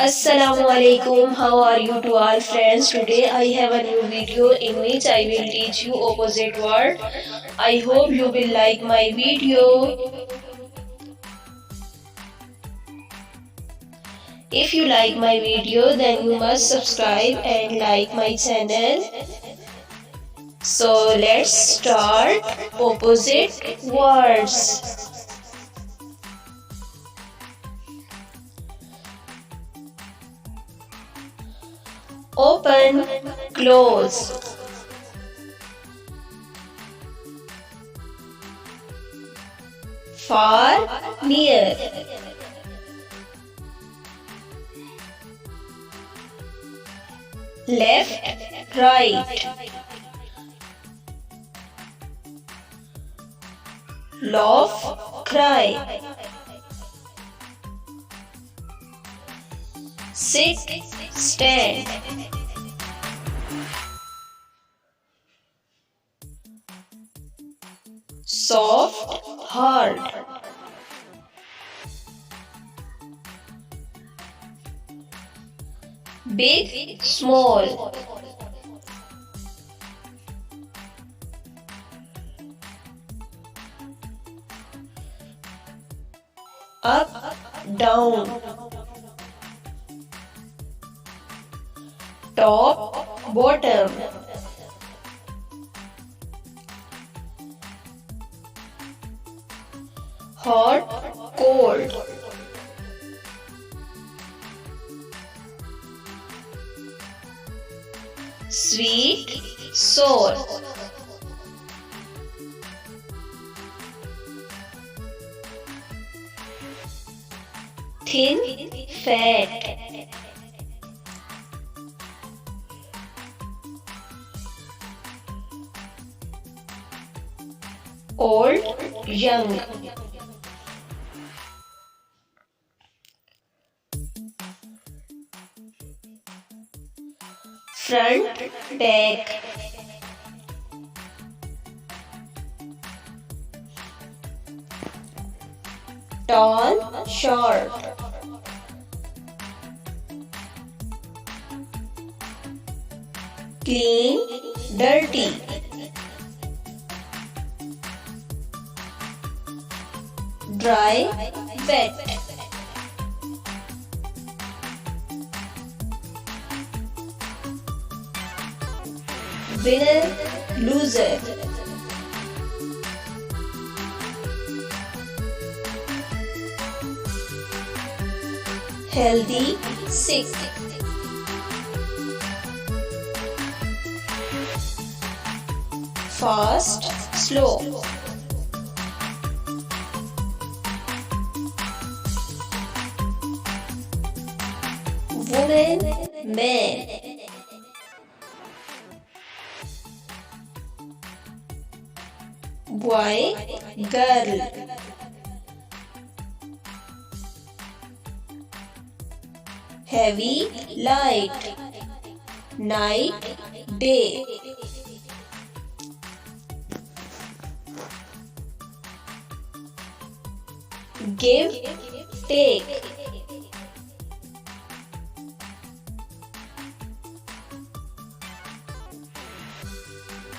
Assalamu alaikum. How are you to all friends? Today I have a new video in which I will teach you opposite word. I hope you will like my video. If you like my video, then you must subscribe and like my channel. So let's start opposite words. Open, close. Far, near. Left, right. Laugh, cry. Sit, stand. Soft, hard. Big, small. Up, down. Top, bottom. Hot, cold. Sweet, sour. Thin, fat. Old, young. Front, back. Tall, short. Clean, dirty. Dry, wet. Winner, loser. Healthy, sick. Fast, slow. Woman, man. Boy, girl. Heavy, light. Night, day. Give, take.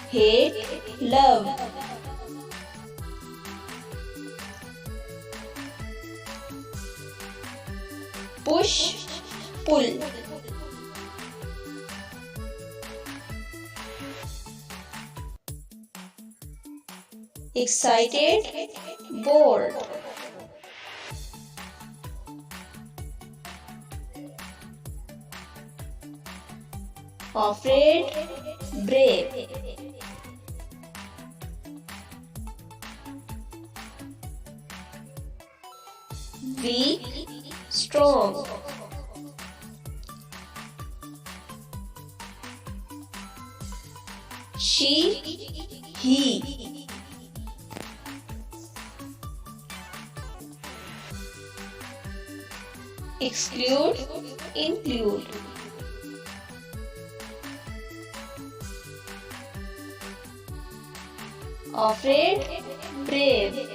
Hate, love. Push, pull. Excited, bored. Afraid, brave. Weak, strong. She, he. Exclude, include. Afraid, brave.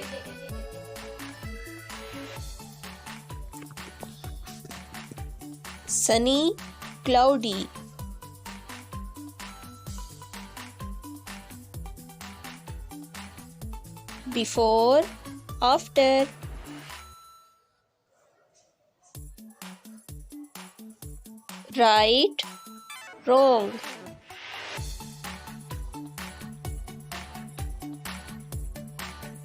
sunny, cloudy. Before, after. Right, wrong.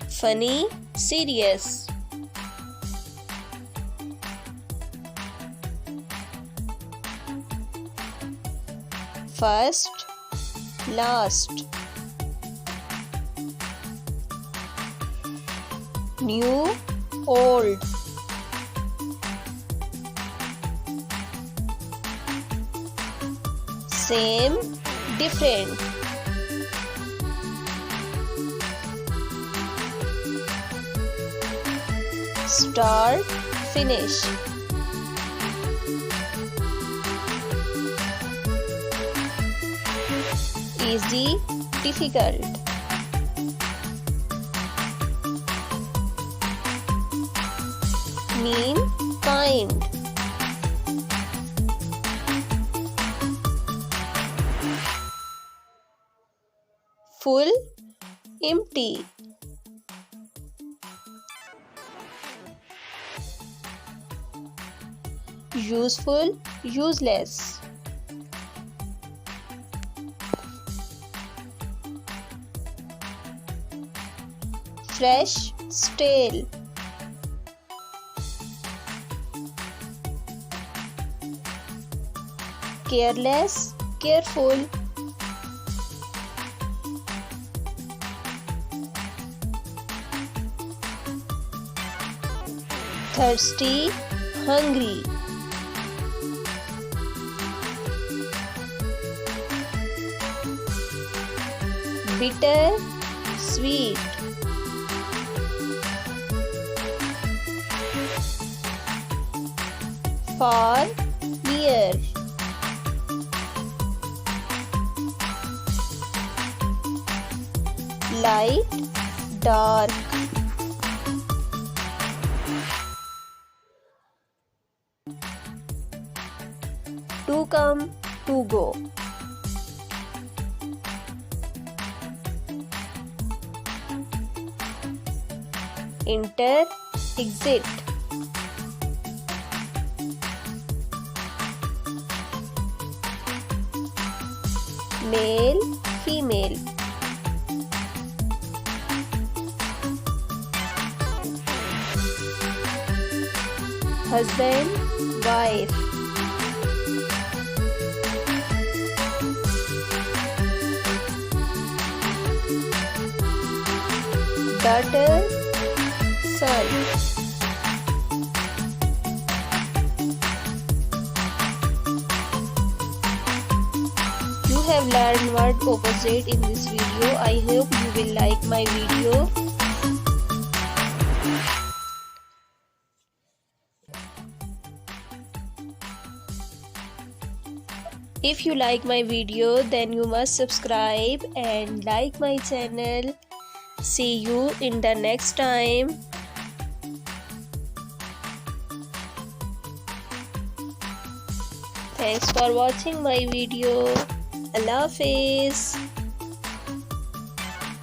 Funny, serious. First, last. New, old. Same, different. Start, finish. Easy, difficult. Mean, kind. Full, empty. Useful, useless. Fresh, stale. Careless, careful. Thirsty, hungry. Bitter, sweet. Far, near. Light, dark. To come, to go. Enter, exit. Male, female. Husband, wife. Daughter, son. You have learned word opposite in this video. I hope you will like my video. If you like my video, then you must subscribe and like my channel. See you in the next time. Thanks for watching my video. Allah Hafiz.